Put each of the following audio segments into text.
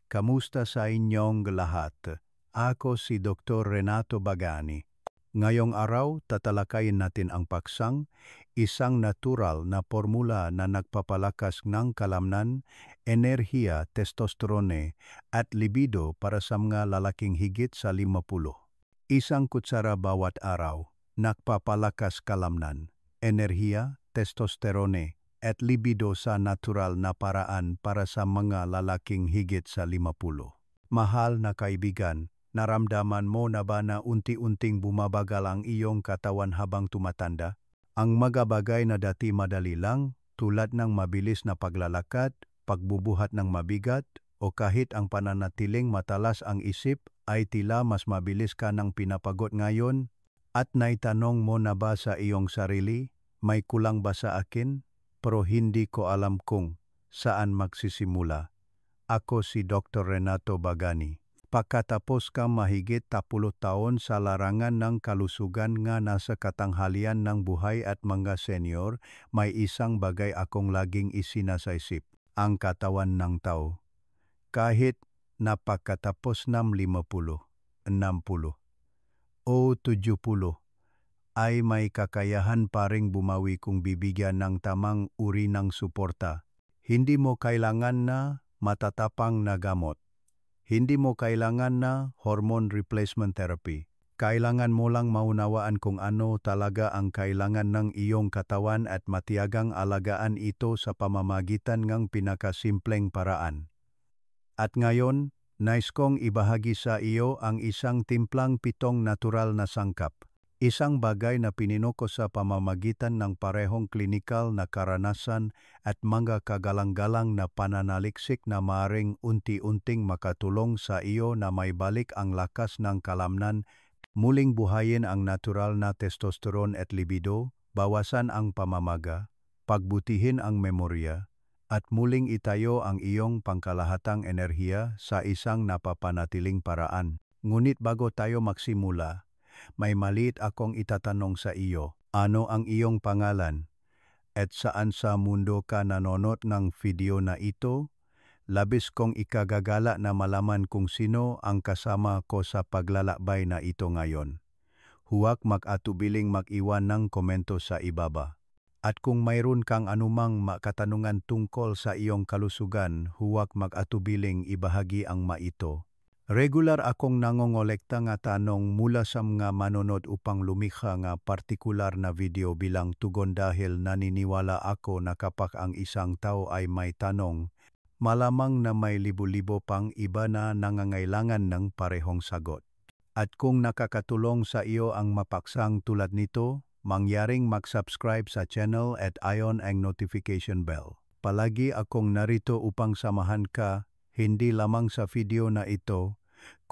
Kamusta sa inyong lahat? Ako si Dr. Renato Bagani. Ngayong araw, tatalakayin natin ang paksang, isang natural na formula na nagpapalakas ng kalamnan, enerhiya, testosterone at libido para sa mga lalaking higit sa 50. Isang kutsara bawat araw, nagpapalakas kalamnan, enerhiya, testosterone at libido sa natural na paraan para sa mga lalaking higit sa 50. Mahal na kaibigan, naramdaman mo na ba na unti-unting bumabagal ang iyong katawan habang tumatanda? Ang mga bagay na dati madali lang, tulad ng mabilis na paglalakad, pagbubuhat ng mabigat, o kahit ang pananatiling matalas ang isip, ay tila mas mabilis ka ng pinapagod ngayon? At naitanong mo na ba sa iyong sarili, may kulang ba sa akin? Pero hindi ko alam kung saan magsisimula. Ako si Dr. Renato Bagani. Pagkatapos ka mahigit 10 taon sa larangan ng kalusugan nga nasa katanghalian ng buhay at mga senior, may isang bagay akong laging isinasaisip, ang katawan ng tao. Kahit napakatapos ng 50, 60, o 70, ay may kakayahan pa ring bumawi kung bibigyan ng tamang uri ng suporta. Hindi mo kailangan na matatapang na gamot. Hindi mo kailangan na hormone replacement therapy. Kailangan mo lang maunawaan kung ano talaga ang kailangan ng iyong katawan at matiyagang alagaan ito sa pamamagitan ng pinakasimpleng paraan. At ngayon, nais kong ibahagi sa iyo ang isang timplang 7 natural na sangkap. Isang bagay na pininoko sa pamamagitan ng parehong klinikal na karanasan at mga kagalang-galang na pananaliksik na maaring unti-unting makatulong sa iyo na may balik ang lakas ng kalamnan, muling buhayin ang natural na testosterone at libido, bawasan ang pamamaga, pagbutihin ang memorya, at muling itayo ang iyong pangkalahatang enerhiya sa isang napapanatiling paraan. Ngunit bago tayo magsimula, may maliit akong itatanong sa iyo. Ano ang iyong pangalan? At saan sa mundo ka nanonood ng video na ito? Labis kong ikagagala na malaman kung sino ang kasama ko sa paglalakbay na ito ngayon. Huwag mag-atubiling mag-iwan ng komento sa ibaba. At kung mayroon kang anumang katanungan tungkol sa iyong kalusugan, huwag mag-atubiling ibahagi ang ito. Regular akong nangongolekta nga tanong mula sa mga manonood upang lumikha nga partikular na video bilang tugon dahil naniniwala ako na kapag ang isang tao ay may tanong, malamang na may libo-libo pang iba na nangangailangan ng parehong sagot. At kung nakakatulong sa iyo ang mapaksang tulad nito, mangyaring mag-subscribe sa channel at i-on ang notification bell. Palagi akong narito upang samahan ka, hindi lamang sa video na ito,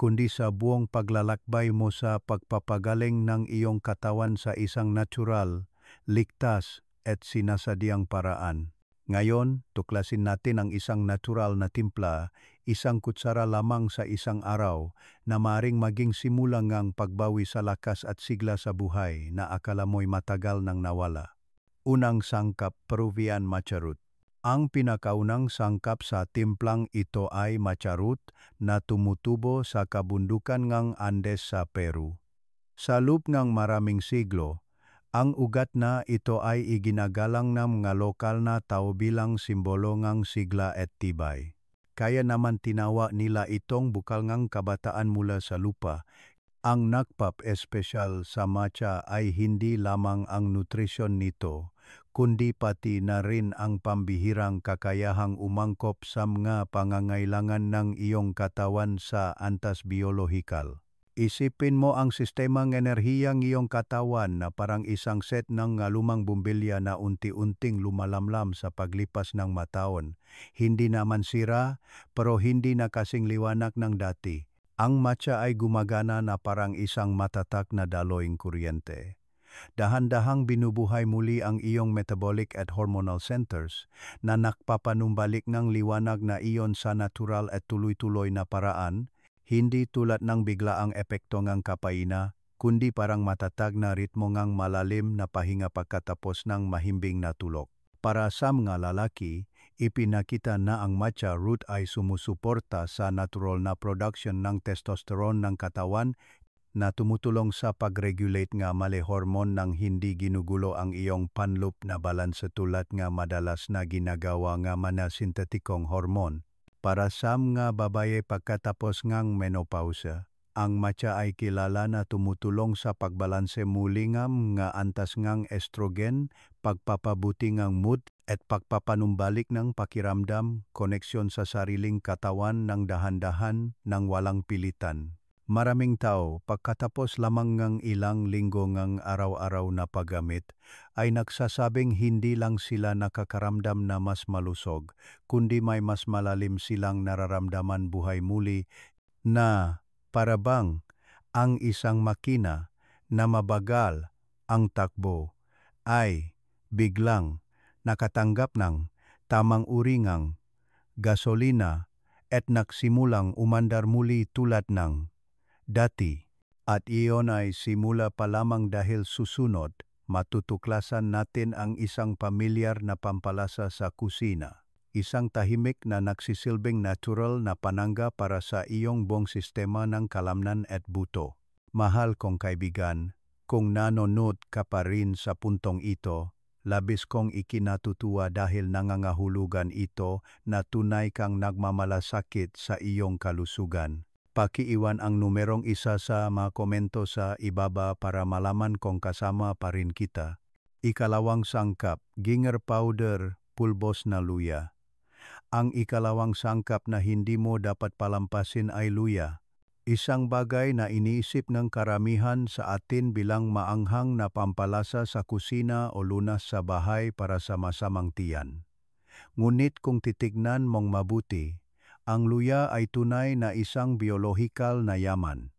kundi sa buong paglalakbay mo sa pagpapagaling ng iyong katawan sa isang natural, ligtas at sinasadyang paraan. Ngayon, tuklasin natin ang isang natural na timpla, isang kutsara lamang sa isang araw na maaring maging simula ngang pagbawi sa lakas at sigla sa buhay na akala mo'y matagal nang nawala. Unang sangkap, Peruvian matcha root. Ang pinakaunang sangkap sa timplang ito ay matcha root na tumutubo sa kabundukan ng Andes sa Peru. Sa loob ng maraming siglo, ang ugat na ito ay iginagalang ng mga lokal na tao bilang simbolo ng sigla at tibay. Kaya naman tinawa nila itong bukal ng kabataan mula sa lupa. Ang nagpap-espesyal sa matcha ay hindi lamang ang nutrisyon nito, kundi pati na rin ang pambihirang kakayahang umangkop sa mga pangangailangan ng iyong katawan sa antas biolohikal. Isipin mo ang sistemang enerhiyang iyong katawan na parang isang set ng lumang bumbilya na unti-unting lumalamlam sa paglipas ng mataon. Hindi naman sira, pero hindi na kasing liwanag ng dati. Ang matcha ay gumagana na parang isang matatak na daloyng kuryente. Dahan-dahang binubuhay muli ang iyong metabolic at hormonal centers na nakpapanumbalik ng liwanag na iyon sa natural at tuloy-tuloy na paraan, hindi tulad ng biglaang epekto ng kapaina, kundi parang matatag na ritmo ng malalim na pahinga pagkatapos ng mahimbing na tulog. Para sa mga lalaki, ipinakita na ang matcha root ay sumusuporta sa natural na production ng testosterone ng katawan na tumutulong sa pag-regulate nga mali hormone ng hindi ginugulo ang iyong panloop na balanse tulad nga madalas na ginagawa nga mana sintetikong hormone. Para sa mga babaye pagkatapos ngang menopause, ang matcha ay kilala na tumutulong sa pagbalanse muli nga antas ngang estrogen, pagpapabuti ngang mood at pagpapanumbalik ng pakiramdam, koneksyon sa sariling katawan ng dahan-dahan ng walang pilitan. Maraming tao, pagkatapos lamang ng ilang linggo ng araw-araw na paggamit, ay nagsasabing hindi lang sila nakakaramdam na mas malusog, kundi may mas malalim silang nararamdaman buhay muli na parabang ang isang makina na mabagal ang takbo ay biglang nakatanggap ng tamang uri ng gasolina at nagsimulang umandar muli tulad ng dati, at iyon ay simula pa lamang dahil susunod, matutuklasan natin ang isang pamilyar na pampalasa sa kusina. Isang tahimik na nagsisilbing natural na panangga para sa iyong buong sistema ng kalamnan at buto. Mahal kong kaibigan, kung nanonood ka pa rin sa puntong ito, labis kong ikinatutuwa dahil nangangahulugan ito na tunay kang nagmamalasakit sa iyong kalusugan. Pakiiwan ang numerong 1 sa mga komento sa ibaba para malaman kung kasama pa rin kita. Ikalawang sangkap, ginger powder, pulbos na luya. Ang ikalawang sangkap na hindi mo dapat palampasin ay luya. Isang bagay na iniisip ng karamihan sa atin bilang maanghang na pampalasa sa kusina o lunas sa bahay para sa masamang tiyan. Ngunit kung titignan mong mabuti, ang luya ay tunay na isang biolohikal na yaman.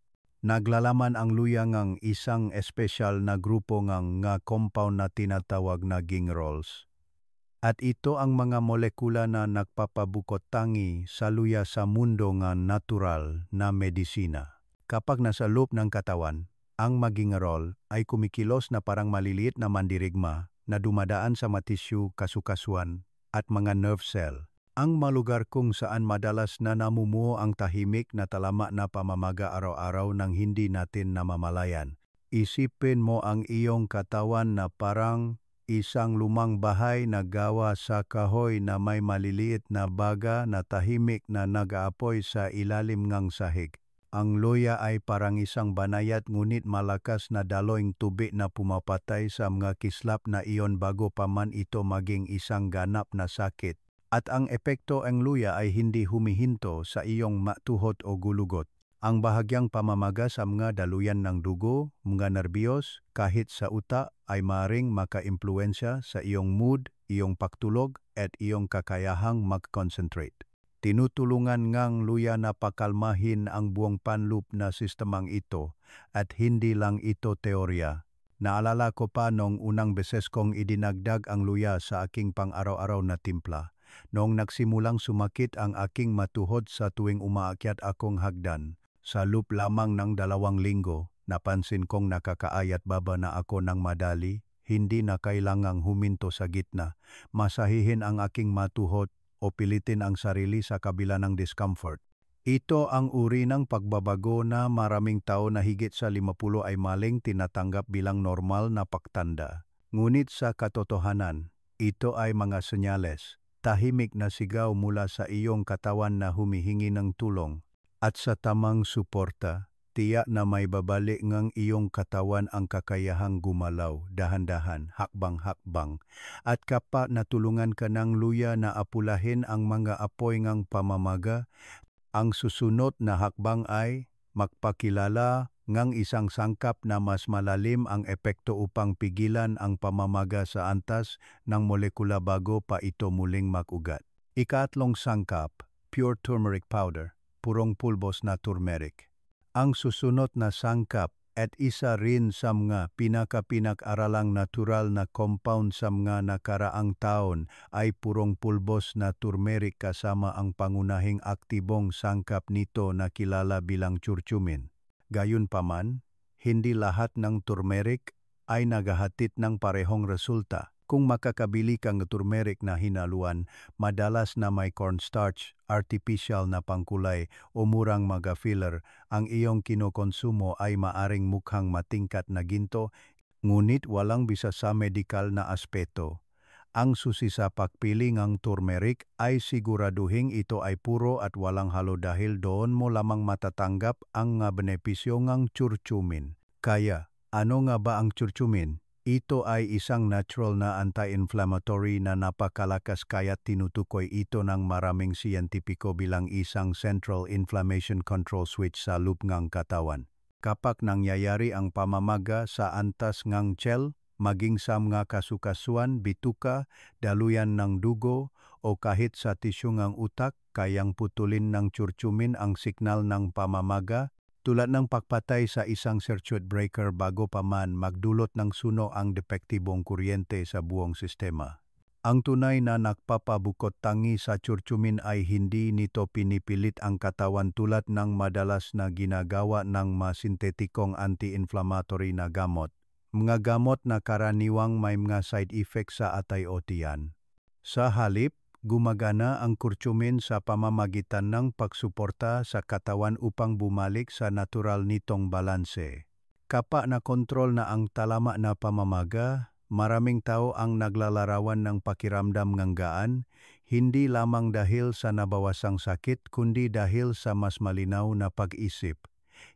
Naglalaman ang luya ng isang espesyal na grupo ng compound na tinatawag na gingerols. At ito ang mga molekula na nagpapabukod tangi sa luya sa mundo ng natural na medisina. Kapag nasa loob ng katawan, ang magingerol ay kumikilos na parang maliliit na mandirigma na dumadaan sa matisyu, kasukasuan at mga nerve cell. Ang malugar kung saan madalas na namumuo ang tahimik na talama na pamamaga araw-araw ng hindi natin namamalayan. Isipin mo ang iyong katawan na parang isang lumang bahay na gawa sa kahoy na may maliliit na baga na tahimik na nag-aapoy sa ilalim ng sahig. Ang luya ay parang isang banayad ngunit malakas na daloing tubig na pumapatay sa mga kislap na iyon bago pa man ito maging isang ganap na sakit. At ang epekto ang luya ay hindi humihinto sa iyong matuhod o gulugot. Ang bahagyang pamamaga sa mga daluyan ng dugo, mga nerbiyos, kahit sa utak ay maring maka-impluensya sa iyong mood, iyong pagtulog at iyong kakayahang mag-concentrate. Tinutulungan ngang luya na pakalmahin ang buong panloop na sistemang ito at hindi lang ito teorya. Naalala ko pa nung unang beses kong idinagdag ang luya sa aking pang-araw-araw na timpla. Noong nagsimulang sumakit ang aking matuhod sa tuwing umaakyat akong hagdan, sa loob lamang ng 2 linggo, napansin kong nakakaayat baba na ako ng madali, hindi na kailangang huminto sa gitna, masahihin ang aking matuhod o pilitin ang sarili sa kabila ng discomfort. Ito ang uri ng pagbabago na maraming tao na higit sa 50 ay maling tinatanggap bilang normal na pagtanda. Ngunit sa katotohanan, ito ay mga senyales. Tahimik na sigaw mula sa iyong katawan na humihingi ng tulong. At sa tamang suporta, tiyak na may babalik ng iyong katawan ang kakayahang gumalaw, dahan-dahan, hakbang-hakbang. At kapag natulungan ka ng luya na apulahin ang mga apoy ng pamamaga, ang susunod na hakbang ay magpakilala ng isang sangkap na mas malalim ang epekto upang pigilan ang pamamaga sa antas ng molekula bago pa ito muling mag-ugat. Ikatlong sangkap, pure turmeric powder, purong pulbos na turmeric. Ang susunod na sangkap at isa rin sa mga pinaka-pinag-aralang natural na compound sa mga nakaraang taon ay purong pulbos na turmeric kasama ang pangunahing aktibong sangkap nito na kilala bilang curcumin. Gayunpaman, hindi lahat ng turmeric ay naghahatid ng parehong resulta. Kung makakabili kang turmeric na hinaluan, madalas na may cornstarch, artificial na pangkulay o murang mga filler, ang iyong kinokonsumo ay maaring mukhang matingkat na ginto, ngunit walang bisa sa medikal na aspeto. Ang susi sa pagpili ng turmeric ay siguraduhin ito ay puro at walang halo dahil doon mo lamang matatanggap ang nga benepisyo ng curcumin. Kaya, ano nga ba ang curcumin? Ito ay isang natural na anti-inflammatory na napakalakas kaya tinutukoy ito ng maraming siyentipiko bilang isang central inflammation control switch sa loob ng katawan. Kapag nangyayari ang pamamaga sa antas ng cell, maging sa mga kasukasuan, bituka, daluyan ng dugo, o kahit sa tisyo ng utak, kayang putulin ng curcumin ang signal ng pamamaga, tulad ng pagpatay sa isang circuit breaker bago pa man magdulot ng suno ang depektibong kuryente sa buong sistema. Ang tunay na nagpapabukod tangi sa curcumin ay hindi nito pinipilit ang katawan tulad ng madalas na ginagawa ng masintetikong anti-inflammatory na gamot. Mga gamot na karaniwang may mga side effects sa atay o tiyan. Sa halip, gumagana ang curcumin sa pamamagitan ng pagsuporta sa katawan upang bumalik sa natural nitong balanse. Kapag nakontrol na ang talama na pamamaga, maraming tao ang naglalarawan ng pakiramdam ng gaan, hindi lamang dahil sa nabawasang sakit kundi dahil sa mas malinaw na pag-isip.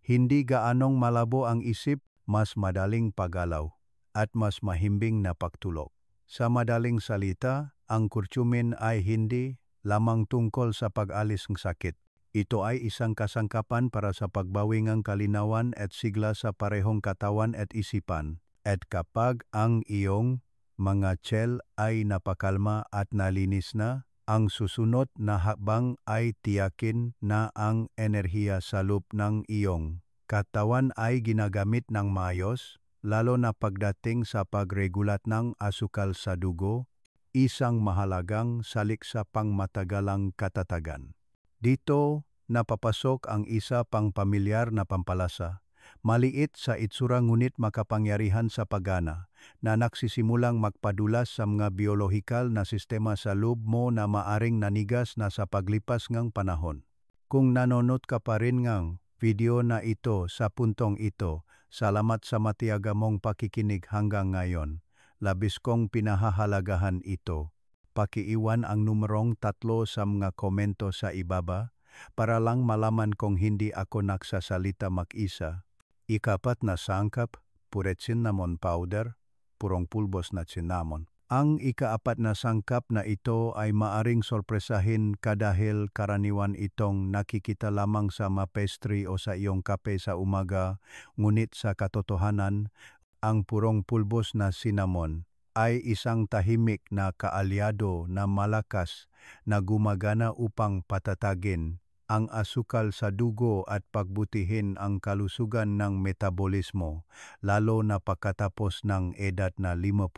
Hindi gaanong malabo ang isip, mas madaling pagalaw, at mas mahimbing na pagtulog. Sa madaling salita, ang curcumin ay hindi lamang tungkol sa pag-alis ng sakit. Ito ay isang kasangkapan para sa pagbawi ng kalinawan at sigla sa parehong katawan at isipan. At kapag ang iyong mga cell ay napakalma at nalinis na, ang susunod na hakbang ay tiyakin na ang enerhiya sa loob ng iyong katawan ay ginagamit ng maayos, lalo na pagdating sa pagregulat ng asukal sa dugo, isang mahalagang salik sa pangmatagalang katatagan. Dito napapasok ang isa pang pamilyar na pampalasa, maliit sa itsura ngunit makapangyarihan sa paggana, na nagsisimulang magpadulas sa mga biolohikal na sistema sa loob mo na maaring nanigas na sa paglipas ng panahon. Kung nanonood ka pa rin ng video na ito sa puntong ito, salamat sa matiyaga mong pakikinig hanggang ngayon. Labis kong pinahahalagahan ito. Pakiiwan ang numerong 3 sa mga komento sa ibaba para lang malaman kung hindi ako nagsasalita mag-isa. Ika-4 na sangkap, puret cinnamon powder, purong pulbos na cinnamon. Ang ika-4 na sangkap na ito ay maaring sorpresahin ka dahil karaniwan itong nakikita lamang sa mapestri o sa iyong kape sa umaga, ngunit sa katotohanan, ang purong pulbos na cinnamon ay isang tahimik na kaalyado na malakas na gumagana upang patatagin ang asukal sa dugo at pagbutihin ang kalusugan ng metabolismo, lalo na pagkatapos ng edad na 50.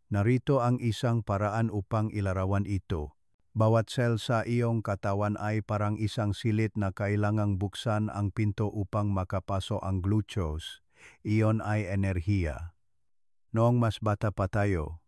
Narito ang isang paraan upang ilarawan ito. Bawat sel sa iyong katawan ay parang isang silid na kailangang buksan ang pinto upang makapasok ang glucose. Iyon ay enerhiya. Noong mas bata pa tayo,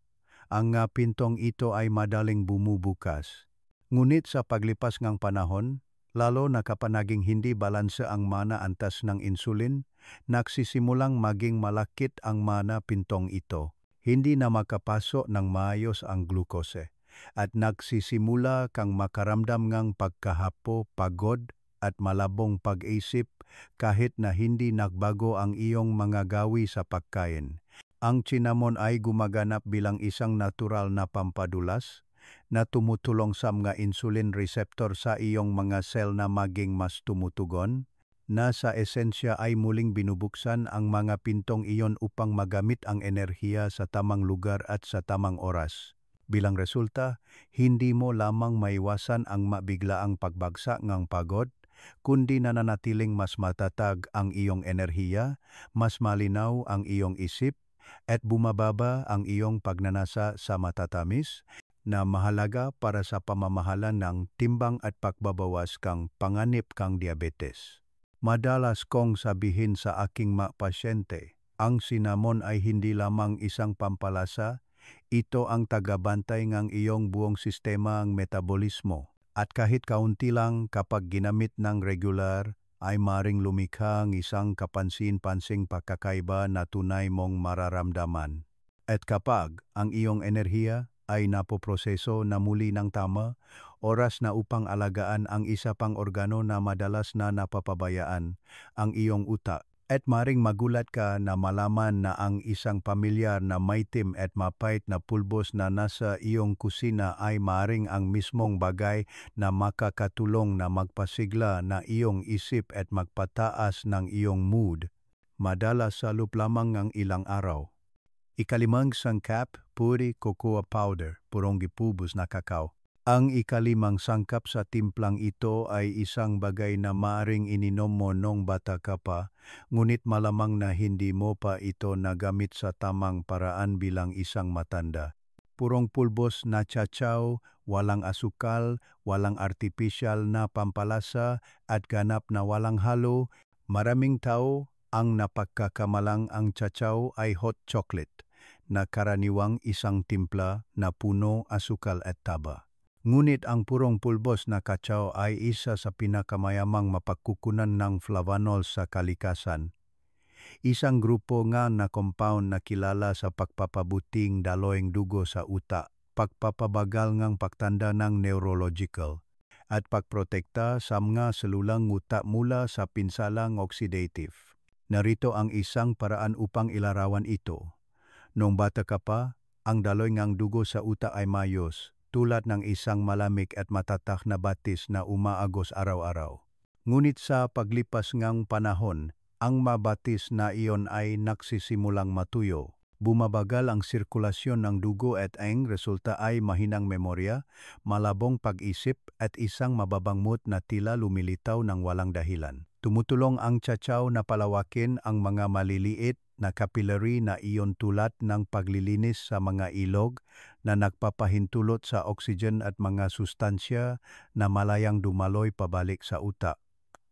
ang pintong ito ay madaling bumubukas. Ngunit sa paglipas ng panahon, lalo na kapag naging hindi balanse ang mana antas ng insulin, nagsisimulang maging malakit ang mana pintong ito. Hindi na makapasok ng maayos ang glukose at nagsisimula kang makaramdam ng pagkahapo, pagod at malabong pag-isip kahit na hindi nagbago ang iyong mga gawi sa pagkain. Ang cinnamon ay gumaganap bilang isang natural na pampadulas na tumutulong sa mga insulin receptor sa iyong mga sel na maging mas tumutugon, na sa esensya ay muling binubuksan ang mga pintong iyon upang magamit ang enerhiya sa tamang lugar at sa tamang oras. Bilang resulta, hindi mo lamang maiwasan ang mabiglaang pagbagsak ng pagod, kundi nananatiling mas matatag ang iyong enerhiya, mas malinaw ang iyong isip, at bumababa ang iyong pagnanasa sa matatamis, na mahalaga para sa pamamahala ng timbang at pagbabawas kang panganib kang diabetes. Madalas kong sabihin sa aking mga pasyente, ang cinnamon ay hindi lamang isang pampalasa, Ito ang tagabantay ng iyong buong sistema ng metabolismo. At kahit kaunti lang kapag ginamit ng regular, ay maring lumikha ng isang kapansin-pansing pagkakaiba na tunay mong mararamdaman. At kapag ang iyong enerhiya ay napoproseso na muli ng tama, oras na upang alagaan ang isa pang organo na madalas na napapabayaan, ang iyong utak. At maring magulat ka na malaman na ang isang pamilyar na maitim at mapait na pulbos na nasa iyong kusina ay maring ang mismong bagay na makakatulong na magpasigla na iyong isip at magpataas ng iyong mood. Madalas sa loob lamang ng ilang araw. Ikalimang sangkap, puri cocoa powder, purong gipubos na kakao. Ang ikalimang sangkap sa timplang ito ay isang bagay na maaring ininom mo nung bata ka pa, ngunit malamang na hindi mo pa ito nagamit sa tamang paraan bilang isang matanda. Purong pulbos na tsautsaw, walang asukal, walang artipisyal na pampalasa at ganap na walang halo. Maraming tao ang napagkakamalang ang tsautsaw ay hot chocolate, na karaniwang isang timpla na puno asukal at taba. Ngunit ang purong pulbos na kakao ay isa sa pinakamayamang mapagkukunan ng flavonols sa kalikasan. Isang grupo nga na compound na kilala sa pagpapabuting daloyng dugo sa utak, pagpapabagal ng pagtanda ng neurological, at pagprotekta sa mga selulang utak mula sa pinsalang oxidative. Narito ang isang paraan upang ilarawan ito. Nung bata ka pa, ang daloy ng dugo sa utak ay mayos, tulad ng isang malamig at matatak na batis na umaagos araw-araw. Ngunit sa paglipas ng panahon, ang mabatis na iyon ay nagsisimulang matuyo. Bumabagal ang sirkulasyon ng dugo at ang resulta ay mahinang memorya, malabong pag-isip at isang mababang mood na tila lumilitaw ng walang dahilan. Tumutulong ang tsautsaw na palawakin ang mga maliliit na capillary na iyon tulad ng paglilinis sa mga ilog na nagpapahintulot sa oxygen at mga sustansya na malayang dumaloy pabalik sa utak.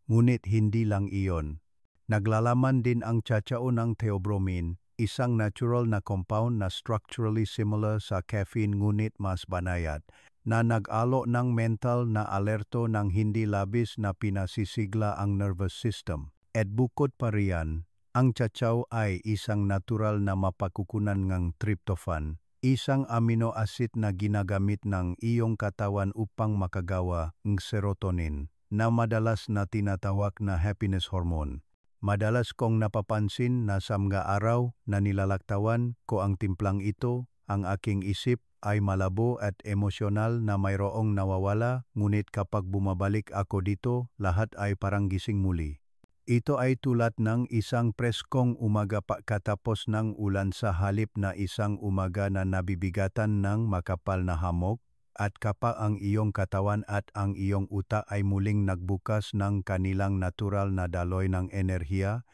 Ngunit hindi lang iyon. Naglalaman din ang tsautsaw ng theobromine, isang natural na compound na structurally similar sa caffeine ngunit mas banayad, na nag-alo ng mental na alerto ng hindi labis na pinasisigla ang nervous system. At bukod pa riyan, ang tsautsaw ay isang natural na mapagkukunan ng tryptophan, isang amino acid na ginagamit ng iyong katawan upang makagawa ng serotonin, na madalas na tinatawag na happiness hormone. Madalas kong napapansin na sa mga araw na nilalaktawan ko ang timplang ito, ang aking isip ay malabo at emosyonal na mayroong nawawala, ngunit kapag bumabalik ako dito, lahat ay parang gising muli. Ito ay tulad ng isang preskong umaga pagkatapos ng ulan sa halip na isang umaga na nabibigatan ng makapal na hamog, at kapag ang iyong katawan at ang iyong utak ay muling nagbukas ng kanilang natural na daloy ng enerhiya,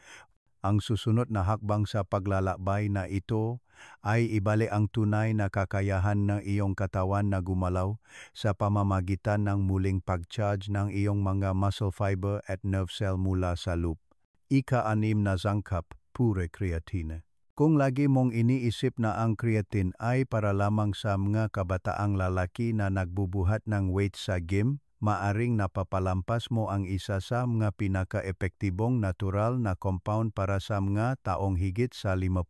ang susunod na hakbang sa paglalakbay na ito ay ibalik ang tunay na kakayahan ng iyong katawan na gumalaw sa pamamagitan ng muling pag-charge ng iyong mga muscle fiber at nerve cell mula sa loop. Ika-6 na sangkap, pure creatine. Kung lagi mong iniisip na ang creatine ay para lamang sa mga kabataang lalaki na nagbubuhat ng weight sa gym, maaring napapalampas mo ang isa sa mga pinaka-epektibong natural na compound para sa mga taong higit sa 50.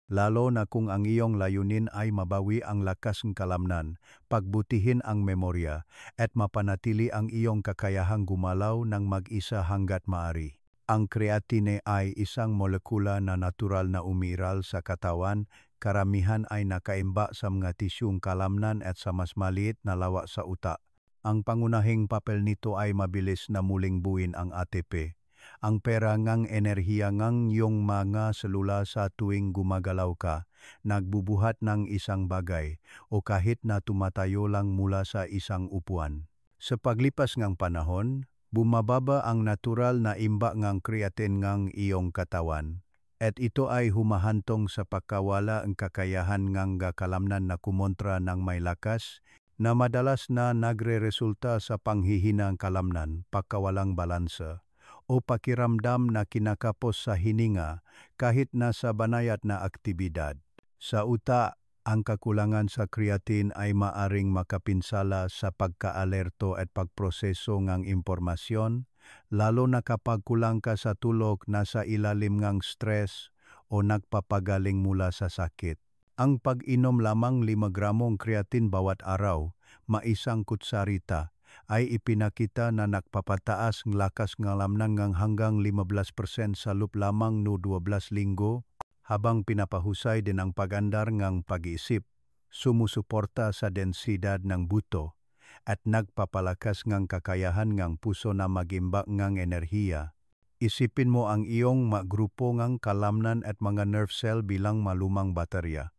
Lalo na kung ang iyong layunin ay mabawi ang lakas ng kalamnan, pagbutihin ang memorya, at mapanatili ang iyong kakayahang gumalaw ng mag-isa hanggat maaari. Ang creatine ay isang molekula na natural na umiral sa katawan, karamihan ay nakaimba sa mga tisyong kalamnan at sa mas maliit na lawa sa utak. Ang pangunahing papel nito ay mabilis na muling buuin ang ATP, ang pera ngang enerhiya ngang iyong mga selula sa tuwing gumagalaw ka, nagbubuhat ng isang bagay, o kahit na tumatayo lang mula sa isang upuan. Sa paglipas ng panahon, bumababa ang natural na imba ng creatine ng iyong katawan, at ito ay humahantong sa pagkawala ang kakayahan ng kalamnan na kumontra ng may lakas, na madalas na nagre-resulta sa panghihina ng kalamnan, pagkawalang balansa, o pakiramdam na kinakapos sa hininga kahit na sa banayad na aktibidad. Sa utak, Ang kakulangan sa creatine ay maaring makapinsala sa pagkaalerto at pagproseso ng impormasyon, lalo na kapag kulang ka sa tulog, nasa ilalim ng stress o nagpapagaling mula sa sakit. Ang pag-inom lamang 5 gramong creatine bawat araw, maisang kutsarita, ay ipinakita na nagpapataas ng lakas ng lamnang ng hanggang 15% sa loob lamang no 12 linggo, habang pinapahusay din ang pag-andar ng pag-iisip, sumusuporta sa densidad ng buto, at nagpapalakas ng kakayahan ng puso na mag-imbak ng enerhiya. Isipin mo ang iyong magrupo ng kalamnan at mga nerve cell bilang malumang baterya.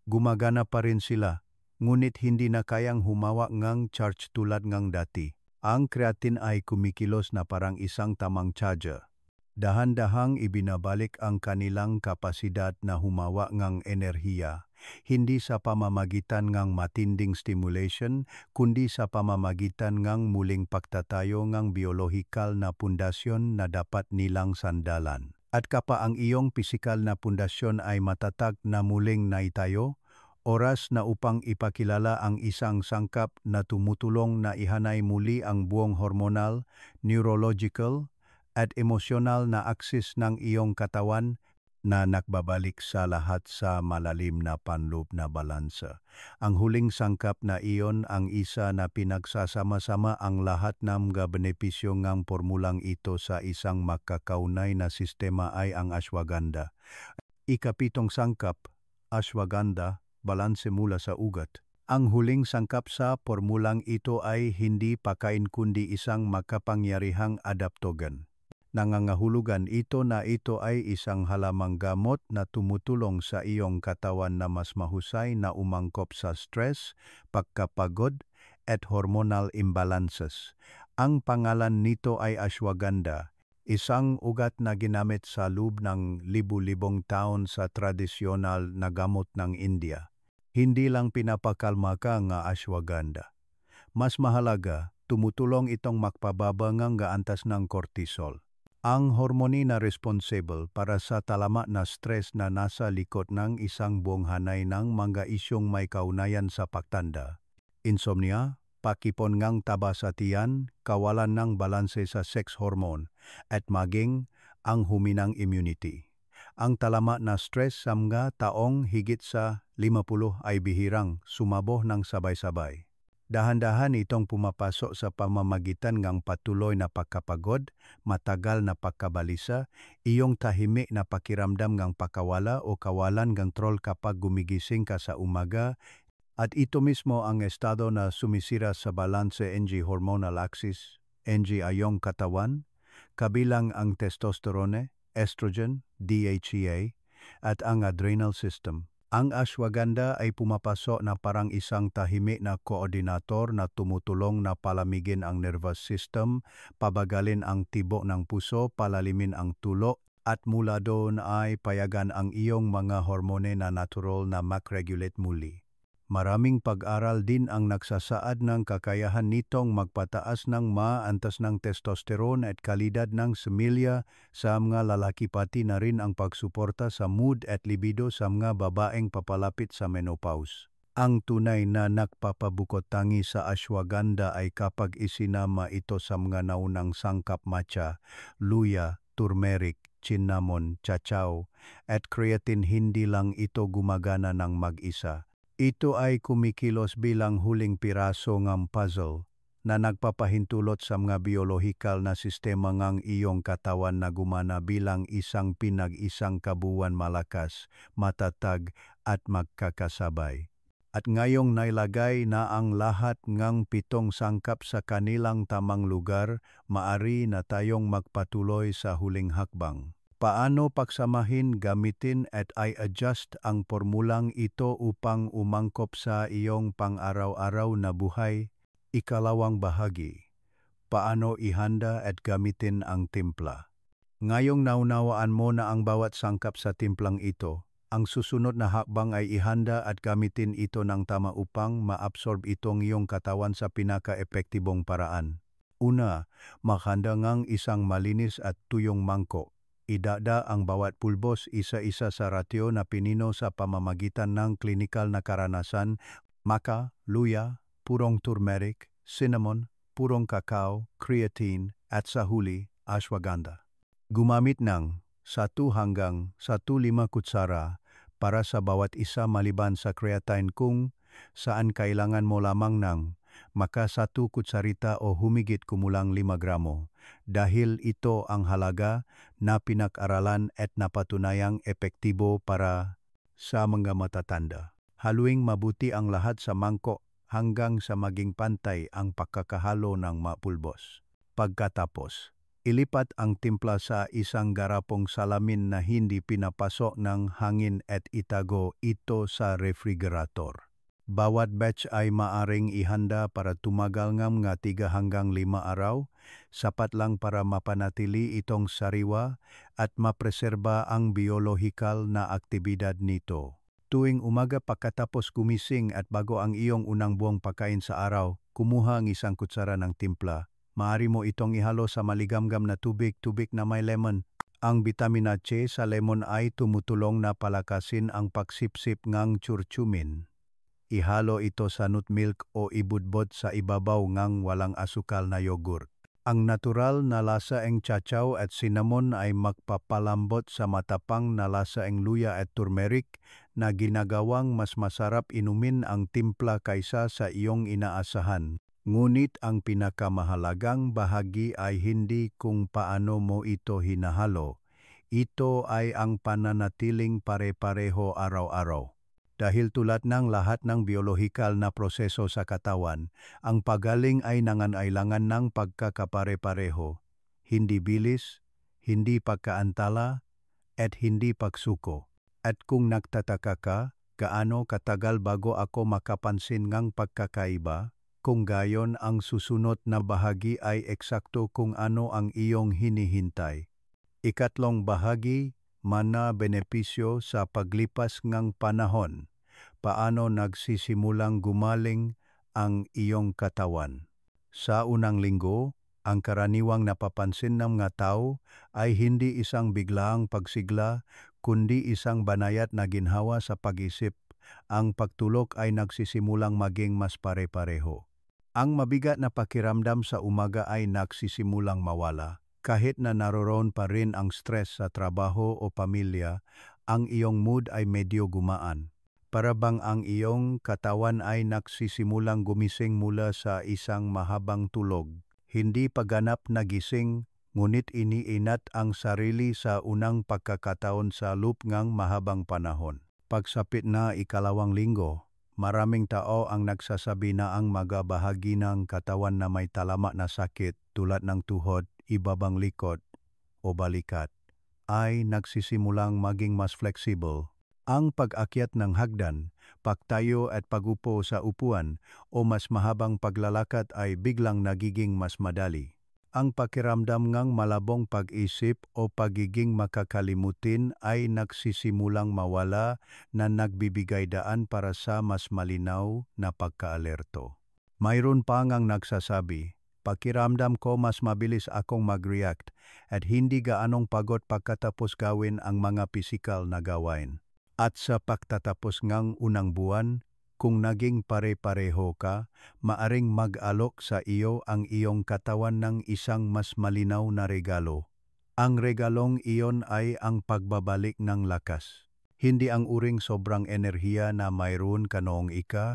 Gumagana pa rin sila, ngunit hindi na kayang humawak ng charge tulad ng dati. Ang creatine ay kumikilos na parang isang tamang charger. Dahan-dahang ibinabalik ang kanilang kapasidad na humawak ng enerhiya, hindi sa pamamagitan ng matinding stimulation, kundi sa pamamagitan ng muling pagtatayo ng biolohikal na pundasyon na dapat nilang sandalan. At kapag ang iyong pisikal na pundasyon ay matatag na muling naitayo, oras na upang ipakilala ang isang sangkap na tumutulong na ihanay muli ang buong hormonal, neurological, at emosyonal na aksis ng iyong katawan na nagbabalik sa lahat sa malalim na panloob na balansa. Ang huling sangkap na iyon ang isa na pinagsasama-sama ang lahat ng benepisyo ng pormulang ito sa isang makakaunay na sistema ay ang ashwagandha. Ikapitong sangkap, ashwagandha, balanse mula sa ugat. Ang huling sangkap sa pormulang ito ay hindi pakain kundi isang makapangyarihang adaptogen. Nangangahulugan ito na ito ay isang halamang gamot na tumutulong sa iyong katawan na mas mahusay na umangkop sa stress, pagkapagod, at hormonal imbalances. Ang pangalan nito ay ashwagandha, isang ugat na ginamit sa loob ng libu-libong taon sa tradisyonal na gamot ng India. Hindi lang pinapakalma ka nga ashwagandha. Mas mahalaga, tumutulong itong makpababa ng gaantas ng cortisol, ang hormone na responsible para sa talamak na stress na nasa likod ng isang buong hanay ng mga isyong may kaugnayan sa pagtanda. Insomnia, pakipon ng taba sa tiyan, kawalan ng balanse sa sex hormone, at maging ang huminang immunity. Ang talamak na stress sa mga taong higit sa 50 ay bihirang sumabog ng sabay-sabay. Dahan-dahan itong pumapasok sa pamamagitan ng patuloy na pagkapagod, matagal na pagkabalisa, iyong tahimik na pakiramdam ng pakawala o kawalan ng control kapag gumigising ka sa umaga, at ito mismo ang estado na sumisira sa balanse ng hormonal axis, ng iyong katawan, kabilang ang testosterone, estrogen, DHEA, at ang adrenal system. Ang ashwagandha ay pumapasok na parang isang tahimik na koordinator na tumutulong na palamigin ang nervous system, pabagalin ang tibok ng puso, palalimin ang tulo, at mula doon ay payagan ang iyong mga hormone na natural na mag-regulate muli. Maraming pag-aral din ang nagsasaad ng kakayahan nitong magpataas ng maantas ng testosterone at kalidad ng semilya sa mga lalaki, pati na rin ang pagsuporta sa mood at libido sa mga babaeng papalapit sa menopause. Ang tunay na nagpapabukod tangi sa ashwagandha ay kapag isinama ito sa mga naunang sangkap matcha, luya, turmeric, cinnamon, cacao, at creatine. Hindi lang ito gumagana ng mag-isa. Ito ay kumikilos bilang huling piraso ng puzzle na nagpapahintulot sa mga biolohikal na sistema ng iyong katawan na gumana bilang isang pinag-isang kabuuan, malakas, matatag, at magkakasabay. At ngayong nailagay na ang lahat ng 7 sangkap sa kanilang tamang lugar, maari na tayong magpatuloy sa huling hakbang. Paano pagsamahin, gamitin at i-adjust ang pormulang ito upang umangkop sa iyong pang-araw-araw na buhay? Ikalawang bahagi. Paano ihanda at gamitin ang timpla? Ngayong naunawaan mo na ang bawat sangkap sa timplang ito, ang susunod na hakbang ay ihanda at gamitin ito ng tama upang ma-absorb itong iyong katawan sa pinaka-epektibong paraan. Una, maghanda ng isang malinis at tuyong mangkok. idada ang bawat pulbos isa-isa sa ratio na pinino sa pamamagitan ng klinikal na karanasan, maca, luya, purong turmeric, cinnamon, purong kakao, creatine, at sa huli, ashwagandha. Gumamit ng 1 hanggang 1.5 kutsara para sa bawat isa maliban sa creatine kung saan kailangan mo lamang ng maka 1 kutsarita o humigit kumulang 5 gramo dahil ito ang halaga na pinag-aralan at napatunayang epektibo para sa mga matatanda. Haluing mabuti ang lahat sa mangkok hanggang sa maging pantay ang pagkakahalo ng mapulbos. Pagkatapos, ilipat ang timpla sa isang garapong salamin na hindi pinapasok ng hangin at itago ito sa refrigerator. Bawat batch ay maaring ihanda para tumagal ng mga 3 hanggang 5 araw, sapat lang para mapanatili itong sariwa at mapreserba ang biolohikal na aktibidad nito. Tuwing umaga pagkatapos gumising at bago ang iyong unang buong pagkain sa araw, kumuha ang 1 kutsara ng timpla. Maaari mo itong ihalo sa maligamgam na tubig na may lemon. Ang bitamina C sa lemon ay tumutulong na palakasin ang pagsipsip ng curcumin. Ihalo ito sa nut milk o ibudbod sa ibabaw ng walang asukal na yogurt. Ang natural na lasa ng chachaw at cinnamon ay magpapalambot sa matapang na lasa ng luya at turmeric na ginagawang mas masarap inumin ang timpla kaysa sa iyong inaasahan. Ngunit ang pinakamahalagang bahagi ay hindi kung paano mo ito hinahalo. Ito ay ang pananatiling pare-pareho araw-araw. Dahil tulad ng lahat ng biolohikal na proseso sa katawan, ang pagaling ay nangangailangan ng pagkakapare-pareho, hindi bilis, hindi pagkaantala, at hindi pagsuko. At kung nagtataka ka, gaano katagal bago ako makapansin ng pagkakaiba, kung gayon ang susunod na bahagi ay eksakto kung ano ang iyong hinihintay. Ikatlong bahagi, mana benepisyo sa paglipas ng panahon. Paano nagsisimulang gumaling ang iyong katawan? Sa unang linggo, ang karaniwang napapansin ng mga tao ay hindi isang biglaang pagsigla, kundi isang banayad na ginhawa sa pag-isip. Ang pagtulog ay nagsisimulang maging mas pare-pareho. Ang mabigat na pakiramdam sa umaga ay nagsisimulang mawala. Kahit na naroroon pa rin ang stress sa trabaho o pamilya, ang iyong mood ay medyo gumaan. Para bang ang iyong katawan ay nagsisimulang gumising mula sa isang mahabang tulog. Hindi paganap na gising, ngunit iniinat ang sarili sa unang pagkakataon sa loop ng mahabang panahon. Pagsapit na 2 linggo, maraming tao ang nagsasabi na ang mga bahagi ng katawan na may talamak na sakit tulad ng tuhod, ibabang likod o balikat ay nagsisimulang maging mas flexible. Ang pag-akyat ng hagdan, pagtayo at pagupo sa upuan o mas mahabang paglalakad ay biglang nagiging mas madali. Ang pakiramdam ng malabong pag-isip o pagiging makakalimutin ay nagsisimulang mawala na nagbibigay daan para sa mas malinaw na pagkaalerto. Mayroon pa ngang nagsasabi, pakiramdam ko mas mabilis akong mag-react at hindi gaanong pagod pagkatapos gawin ang mga pisikal na gawain. At sa pagtatapos ng unang buwan, kung naging pare-pareho ka, maaring mag-alok sa iyo ang iyong katawan ng isang mas malinaw na regalo. Ang regalong iyon ay ang pagbabalik ng lakas. Hindi ang uring sobrang enerhiya na mayroon ka noong 30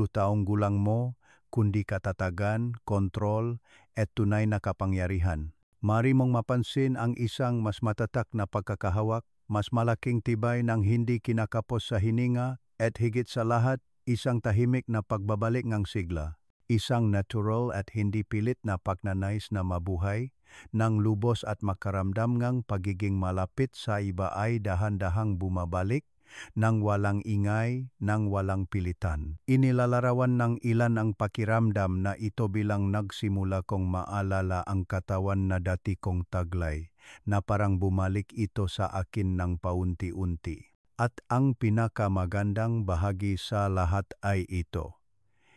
taong gulang mo, kundi katatagan, kontrol, at tunay na kapangyarihan. Mari mong mapansin ang isang mas matatak na pagkakahawak, mas malaking tibay ng hindi kinakapos sa hininga, at higit sa lahat, isang tahimik na pagbabalik ng sigla. Isang natural at hindi pilit na pagnanais na mabuhay, ng lubos at makaramdam ng pagiging malapit sa iba ay dahan-dahang bumabalik, nang walang ingay, nang walang pilitan. Inilalarawan ng ilan ang pakiramdam na ito bilang nagsimula kong maalala ang katawan na dati kong taglay, na parang bumalik ito sa akin ng paunti-unti. At ang pinakamagandang bahagi sa lahat ay ito.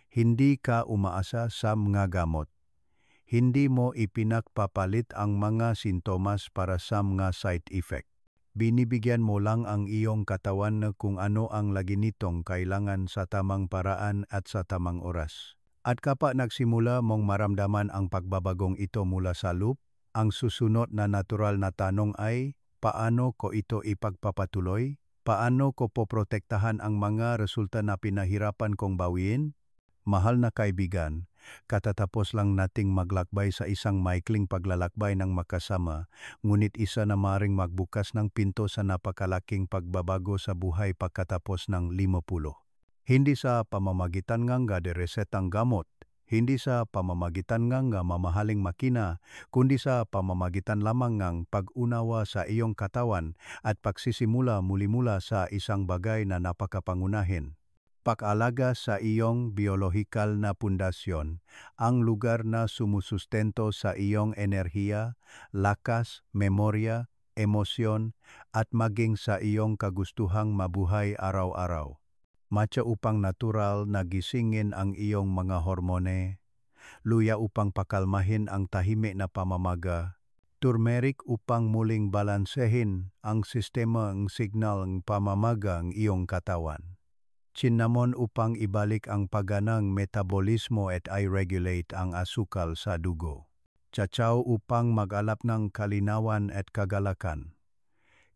Hindi ka umaasa sa mga gamot. Hindi mo ipinagpapalit ang mga sintomas para sa mga side effect. Binibigyan mo lang ang iyong katawan na kung ano ang lagi nitong kailangan sa tamang paraan at sa tamang oras. At kapag nagsimula mong maramdaman ang pagbabagong ito mula sa loop, ang susunod na natural na tanong ay, paano ko ito ipagpapatuloy? Paano ko poprotektahan ang mga resulta na pinahirapan kong bawiin? Mahal na kaibigan, katatapos lang nating maglakbay sa isang maikling paglalakbay ng makasama, ngunit isa na maring magbukas ng pinto sa napakalaking pagbabago sa buhay pagkatapos ng 50. Hindi sa pamamagitan nga de resetang gamot, hindi sa pamamagitan nga mamahaling makina, kundi sa pamamagitan lamang ng pag-unawa sa iyong katawan at pagsisimula muli-mula sa isang bagay na napakapangunahin. Pag-alaga sa iyong biolohikal na pundasyon, ang lugar na sumusustento sa iyong enerhiya, lakas, memorya, emosyon, at maging sa iyong kagustuhang mabuhay araw-araw. Matcha upang natural na gisingin ang iyong mga hormone, luya upang pakalmahin ang tahimik na pamamaga, turmeric upang muling balansehin ang sistema ng signal ng pamamaga ng iyong katawan, cinnamon upang ibalik ang paganang metabolismo at i-regulate ang asukal sa dugo, cacao upang mag-alap ng kalinawan at kagalakan,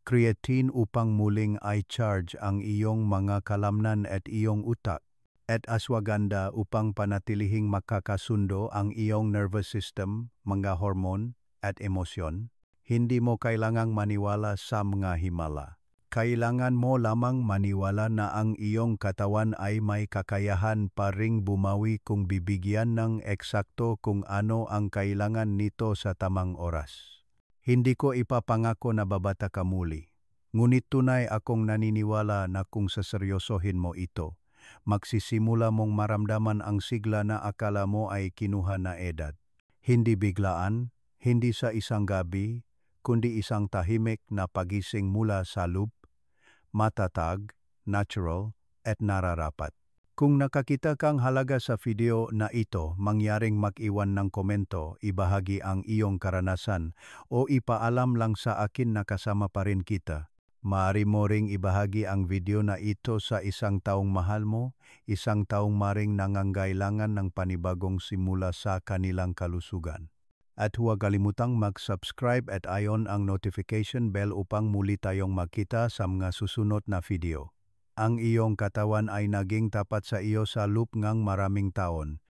creatine upang muling i-charge ang iyong mga kalamnan at iyong utak, at ashwagandha upang panatilihing makakasundo ang iyong nervous system, mga hormone, at emosyon. Hindi mo kailangang maniwala sa mga himala. Kailangan mo lamang maniwala na ang iyong katawan ay may kakayahan pa ring bumawi kung bibigyan ng eksakto kung ano ang kailangan nito sa tamang oras. Hindi ko ipapangako na babata ka muli, ngunit tunay akong naniniwala na kung saseryosohin mo ito, magsisimula mong maramdaman ang sigla na akala mo ay kinuha na edad. Hindi biglaan, hindi sa isang gabi, kundi isang tahimik na pagising mula sa loop, matatag, natural, at nararapat. Kung nakakita kang halaga sa video na ito, mangyaring mag-iwan ng komento, ibahagi ang iyong karanasan, o ipaalam lang sa akin na kasama pa rin kita. Maaari mo ring ibahagi ang video na ito sa isang taong mahal mo, isang taong maring nangangailangan ng panibagong simula sa kanilang kalusugan. At huwag kalimutang mag-subscribe at i-on ang notification bell upang muli tayong magkita sa mga susunod na video. Ang iyong katawan ay naging tapat sa iyo sa loop ngang maraming taon.